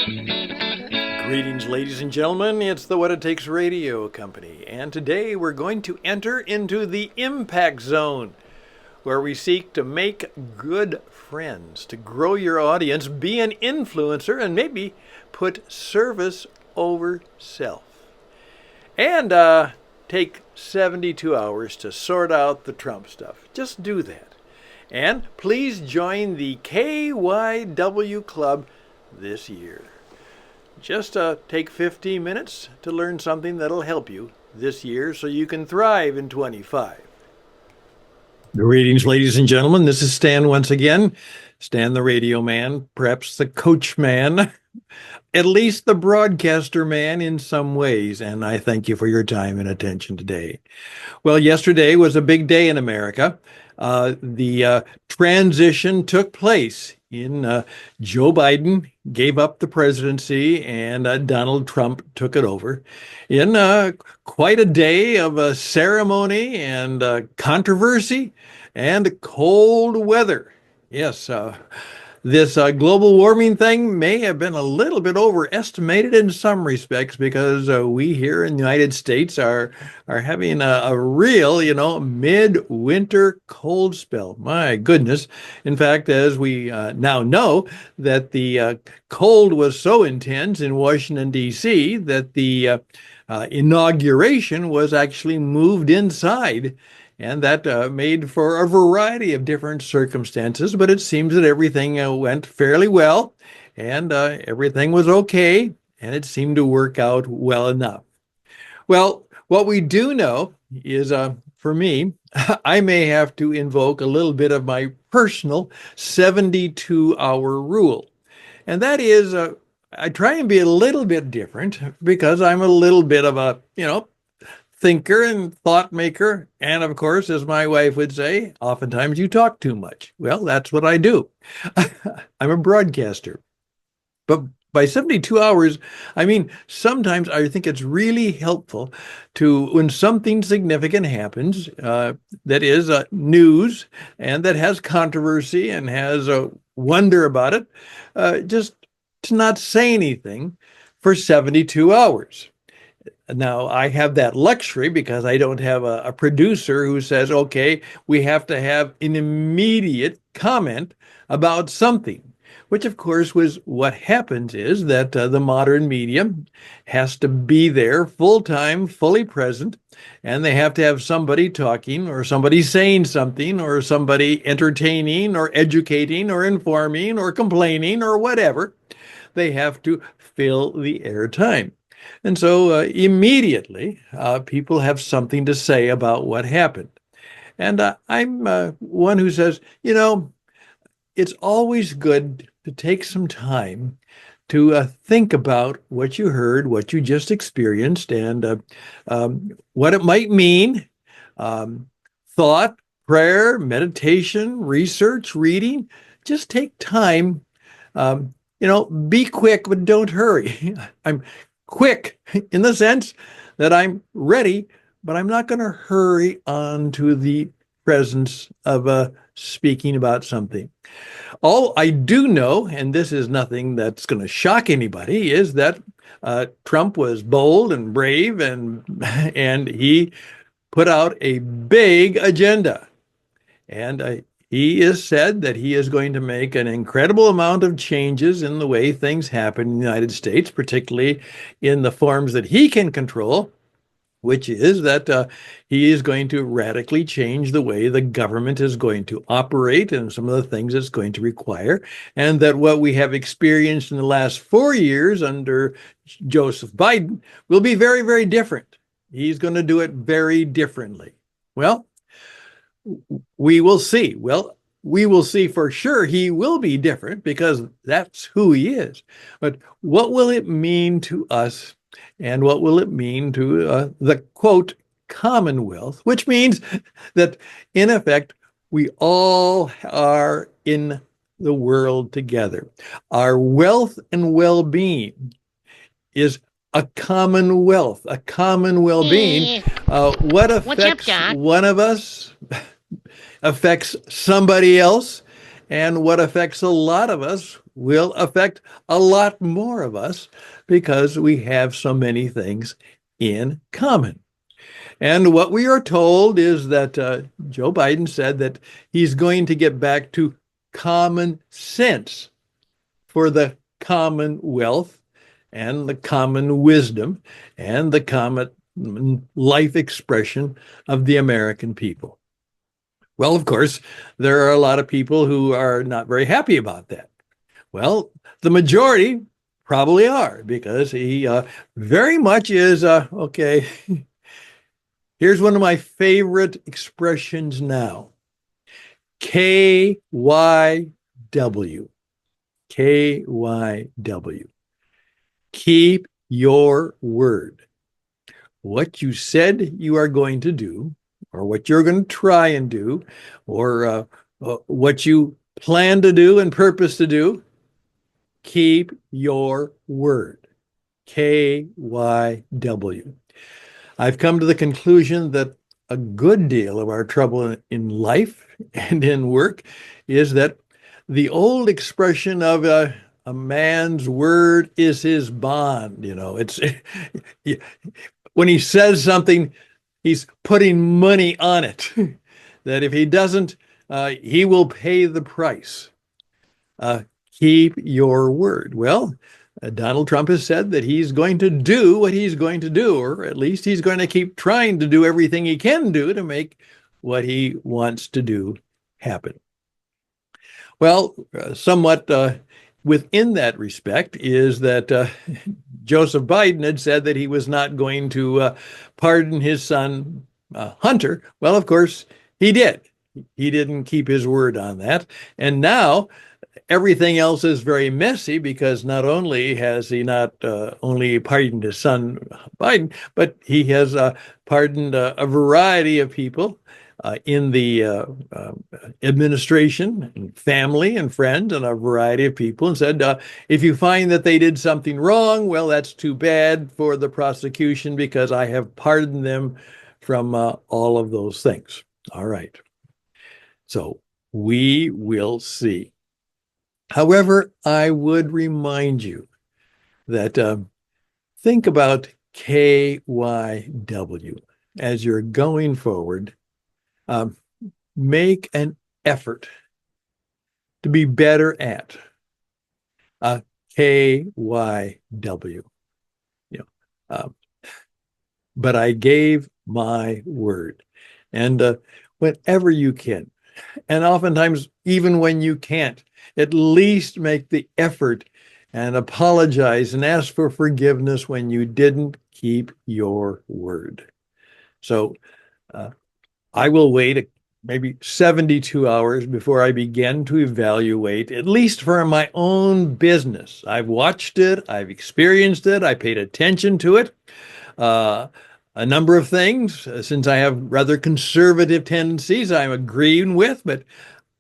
Greetings, ladies and gentlemen. It's the What It Takes Radio Company, and today we're going to enter into the impact zone, where we seek to make good friends, to grow your audience, be an influencer, and maybe put service over self. And take 72 hours to sort out the Trump stuff. Just do that. And please join the KYW Club this year. Just take 15 minutes to learn something that'll help you this year so you can thrive in 25. Greetings, ladies and gentlemen. This is Stan once again. Stan the radio man, perhaps the coach man, at least the broadcaster man in some ways. And I thank you for your time and attention today. Well, yesterday was a big day in America. The transition took place in Joe Biden gave up the presidency and Donald Trump took it over in quite a day of a ceremony and controversy and cold weather. Yes, this global warming thing may have been a little bit overestimated in some respects because we here in the United States are having a real, midwinter cold spell. My goodness. In fact, as we now know that the cold was so intense in Washington, D.C., that the inauguration was actually moved inside. And that made for a variety of different circumstances, but it seems that everything went fairly well and everything was okay, and it seemed to work out well enough. Well, what we do know is, for me, I may have to invoke a little bit of my personal 72-hour rule. And that is, I try and be a little bit different because I'm a little bit of a, thinker and thought maker. And of course, as my wife would say, oftentimes you talk too much. Well, that's what I do. I'm a broadcaster. But by 72 hours, I mean, sometimes I think it's really helpful to, when something significant happens, that is news and that has controversy and has a wonder about it, just to not say anything for 72 hours. Now, I have that luxury because I don't have a producer who says, okay, we have to have an immediate comment about something, which, of course, was what happens is that the modern medium has to be there full-time, fully present, and they have to have somebody talking or somebody saying something or somebody entertaining or educating or informing or complaining or whatever. They have to fill the airtime. And so immediately, people have something to say about what happened. And I'm one who says, it's always good to take some time to think about what you heard, what you just experienced, and what it might mean. Thought, prayer, meditation, research, reading. Just take time. Be quick, but don't hurry. I'm quick in the sense that I'm ready, but I'm not going to hurry on to the presence of speaking about something. All I do know, and this is nothing that's going to shock anybody, is that Trump was bold and brave and he put out a big agenda. And he has said that he is going to make an incredible amount of changes in the way things happen in the United States, particularly in the forms that he can control, which is that he is going to radically change the way the government is going to operate and some of the things it's going to require, and that what we have experienced in the last 4 years under Joseph Biden will be very, very different. He's going to do it very differently. Well, we will see. Well, we will see for sure he will be different because that's who he is. But what will it mean to us, and what will it mean to the, quote, Commonwealth, which means that, in effect, we all are in the world together. Our wealth and well-being is a common wealth, a common well-being. What affects one of us affects somebody else, And what affects a lot of us will affect a lot more of us because we have so many things in common. And what we are told is that Joe Biden said that he's going to get back to common sense for the commonwealth and the common wisdom and the common life expression of the American people. Well, of course, there are a lot of people who are not very happy about that. Well, the majority probably are because he very much is, okay, here's one of my favorite expressions now. KYW. KYW. Keep your word. What you said you are going to do, or what you're going to try and do, or what you plan to do and purpose to do, keep your word. KYW. I've come to the conclusion that a good deal of our trouble in life and in work is that the old expression of a man's word is his bond. You know, it's when he says something, he's putting money on it. That if he doesn't, he will pay the price. Keep your word. Well, Donald Trump has said that he's going to do what he's going to do, or at least he's going to keep trying to do everything he can do to make what he wants to do happen. Well, somewhat within that respect is that Joseph Biden had said that he was not going to pardon his son, Hunter. Well, of course, he did. He didn't keep his word on that. And now everything else is very messy because not only has he not only pardoned his son Biden, but he has pardoned a variety of people in the administration and family and friends and a variety of people, and said, if you find that they did something wrong, well, that's too bad for the prosecution because I have pardoned them from all of those things. All right. So we will see. However, I would remind you that think about KYW as you're going forward. Make an effort to be better at KYW. But I gave my word. And whenever you can, and oftentimes even when you can't, at least make the effort and apologize and ask for forgiveness when you didn't keep your word. So I will wait maybe 72 hours before I begin to evaluate, at least for my own business. I've watched it, I've experienced it, I paid attention to it. A number of things, since I have rather conservative tendencies, I'm agreeing with, but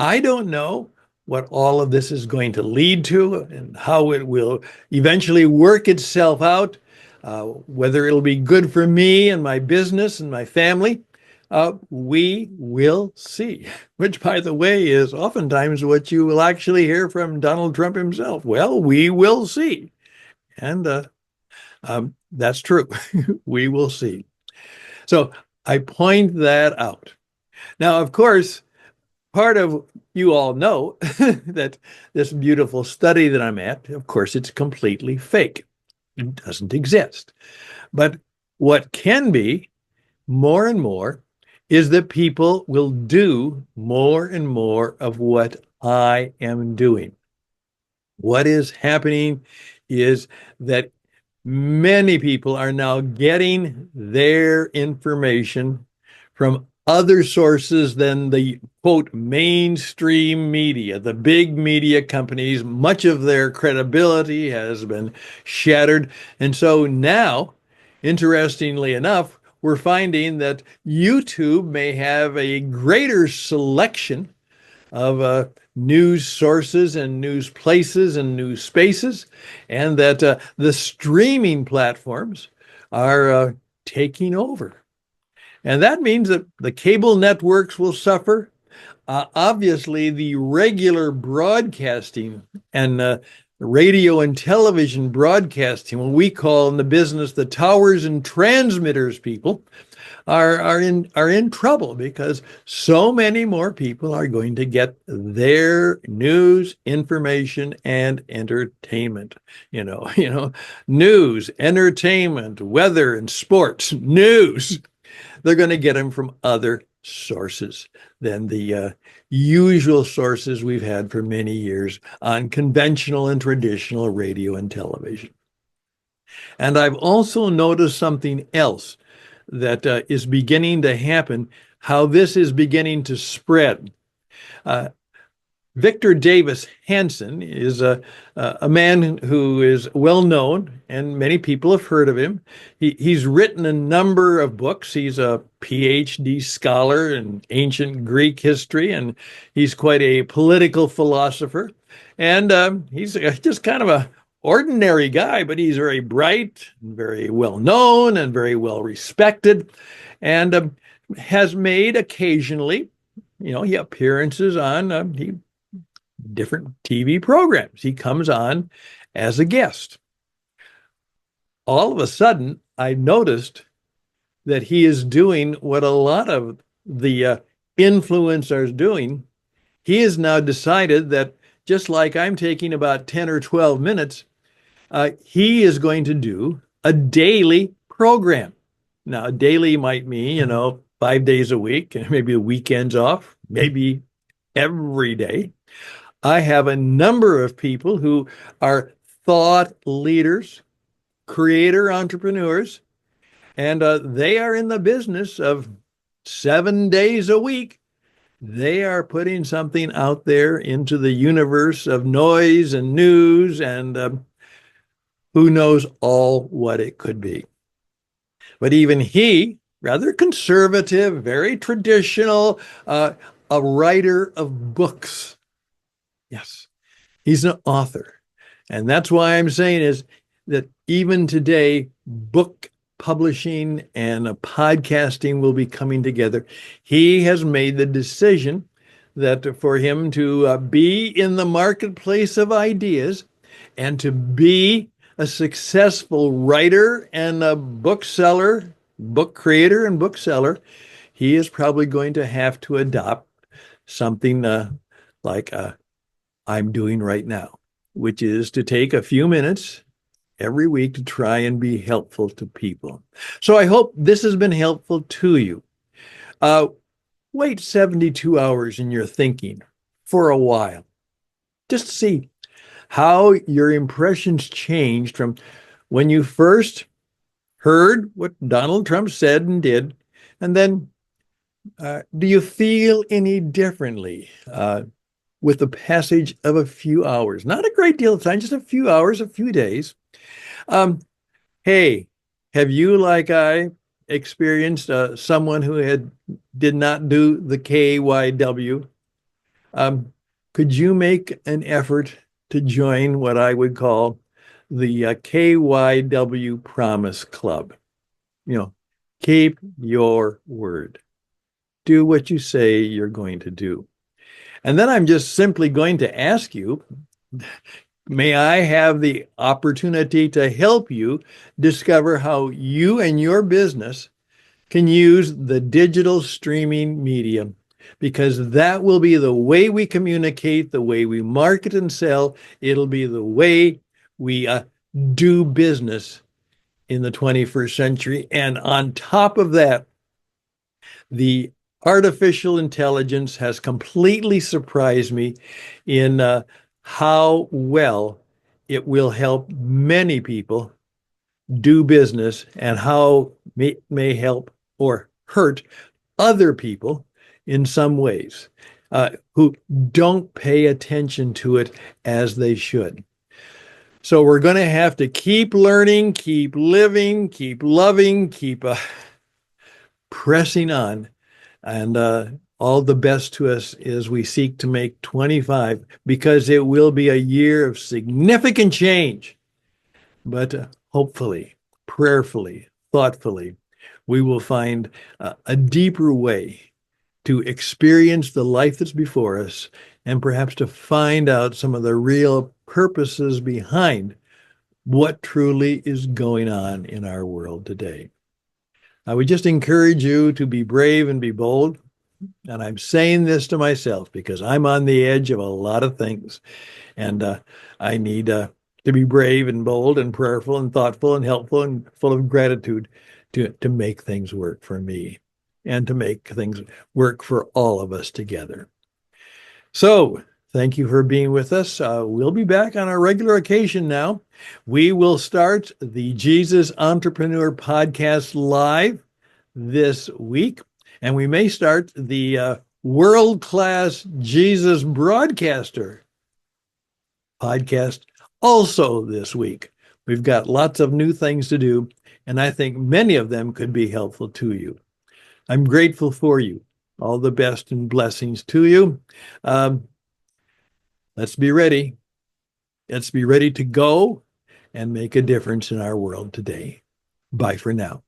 I don't know what all of this is going to lead to and how it will eventually work itself out, whether it'll be good for me and my business and my family. We will see, which, by the way, is oftentimes what you will actually hear from Donald Trump himself. Well, we will see. And that's true. We will see. So I point that out. Now, of course, part of you all know that this beautiful study that I'm at, of course, it's completely fake. It doesn't exist. But what can be more and more is that people will do more and more of what I am doing. What is happening is that many people are now getting their information from other sources than the, quote, mainstream media, the big media companies. Much of their credibility has been shattered. And so now, interestingly enough, we're finding that YouTube may have a greater selection of news sources and news places and news spaces, and that the streaming platforms are taking over. And that means that the cable networks will suffer. Obviously, the regular broadcasting and radio and television broadcasting, what we call in the business the towers and transmitters people, are in trouble because so many more people are going to get their news, information, and entertainment. News, entertainment, weather, and sports. News. They're going to get them from other sources than the usual sources we've had for many years on conventional and traditional radio and television. And I've also noticed something else that is beginning to happen, how this is beginning to spread. Uh, Victor Davis Hanson is a man who is well known, and many people have heard of him. He's written a number of books. He's a PhD scholar in ancient Greek history, and he's quite a political philosopher. And he's just kind of a ordinary guy, but he's very bright, very well known, and very well respected, and has made occasionally, he appearances on different TV programs. He comes on as a guest. All of a sudden, I noticed that he is doing what a lot of the influencers doing. He has now decided that just like I'm taking about 10 or 12 minutes, he is going to do a daily program. Now, daily might mean, 5 days a week, and maybe the weekends off, maybe every day. I have a number of people who are thought leaders, creator entrepreneurs, and they are in the business of 7 days a week. They are putting something out there into the universe of noise and news, and who knows all what it could be. But even he, rather conservative, very traditional, a writer of books. Yes, he's an author. And that's why I'm saying is that even today, book publishing and podcasting will be coming together. He has made the decision that for him to be in the marketplace of ideas and to be a successful writer and a bookseller, book creator and bookseller, he is probably going to have to adopt something like I'm doing right now, which is to take a few minutes every week to try and be helpful to people. So I hope this has been helpful to you. Wait 72 hours in your thinking for a while. Just see how your impressions changed from when you first heard what Donald Trump said and did, and then do you feel any differently with the passage of a few hours? Not a great deal of time, just a few hours, a few days. Hey, have you, like I, experienced someone who did not do the KYW? Could you make an effort to join what I would call the KYW Promise Club? Keep your word. Do what you say you're going to do. And then I'm just simply going to ask you, may I have the opportunity to help you discover how you and your business can use the digital streaming medium, because that will be the way we communicate, the way we market and sell. It'll be the way we do business in the 21st century. And on top of that, the artificial intelligence has completely surprised me in how well it will help many people do business, and how it may help or hurt other people in some ways who don't pay attention to it as they should. So we're going to have to keep learning, keep living, keep loving, keep pressing on. And all the best to us as we seek to make 25, because it will be a year of significant change. But hopefully, prayerfully, thoughtfully, we will find a deeper way to experience the life that's before us and perhaps to find out some of the real purposes behind what truly is going on in our world today. I would just encourage you to be brave and be bold. And I'm saying this to myself because I'm on the edge of a lot of things. And I need to be brave and bold and prayerful and thoughtful and helpful and full of gratitude to make things work for me and to make things work for all of us together. So thank you for being with us. We'll be back on our regular occasion now. We will start the Jesus Entrepreneur Podcast live this week, and we may start the World-Class Jesus Broadcaster podcast also this week. We've got lots of new things to do, and I think many of them could be helpful to you. I'm grateful for you. All the best and blessings to you. Let's be ready. Let's be ready to go and make a difference in our world today. Bye for now.